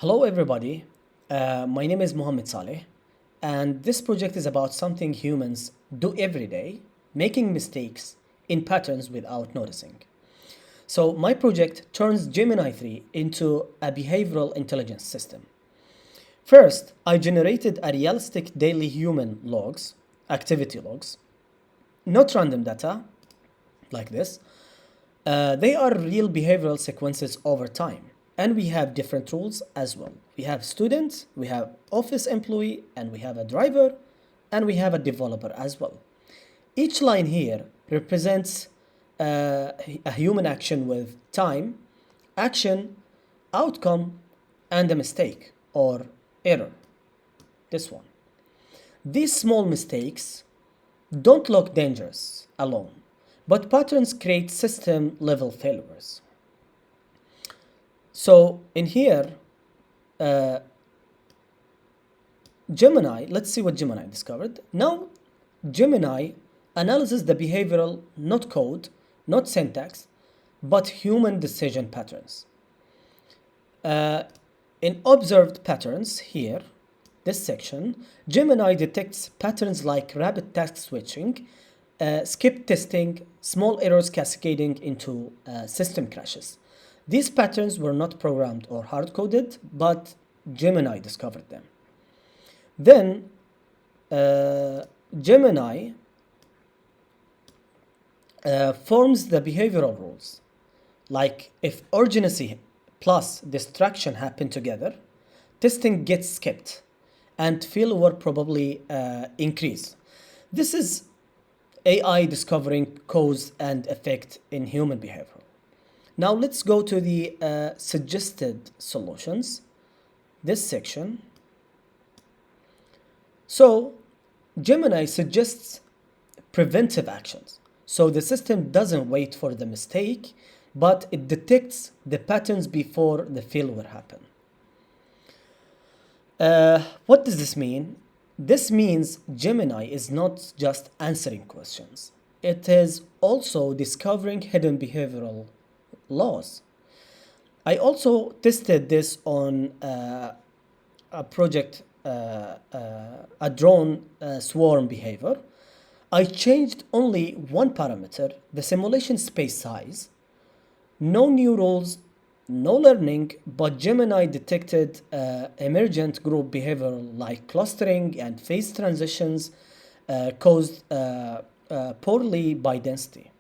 Hello, everybody. My name is Mohammed Saleh, and this project is about something humans do every day, making mistakes in patterns without noticing. So, my project turns Gemini 3 into a behavioral intelligence system. First, I generated a realistic daily human logs, activity logs, not random data like this. They are real behavioral sequences over time. And we have different rules as well. We have students, we have office employee, and we have a driver, and we have a developer as well. Each line here represents a human action with time, action, outcome, and a mistake or error. This one. These small mistakes don't look dangerous alone, but patterns create system level failures. So in here, Gemini, let's see what Gemini discovered. Now, Gemini analyzes the behavioral, not code, not syntax, but human decision patterns. In observed patterns here, this section, Gemini detects patterns like rapid task switching, skip testing, small errors cascading into system crashes. These patterns were not programmed or hard-coded, but Gemini discovered them. Then Gemini forms the behavioral rules. Like if urgency plus distraction happen together, testing gets skipped and failure probably increase. This is AI discovering cause and effect in human behavior. Now let's go to the suggested solutions, this section. So Gemini suggests preventive actions. So the system doesn't wait for the mistake, but it detects the patterns before the failure happen. What does this mean? This means Gemini is not just answering questions. It is also discovering hidden behavioral laws. I also tested this on a project, a drone swarm behavior. I changed only one parameter, the simulation space size. No new rules, no learning, but Gemini detected emergent group behavior like clustering and phase transitions caused poorly by density.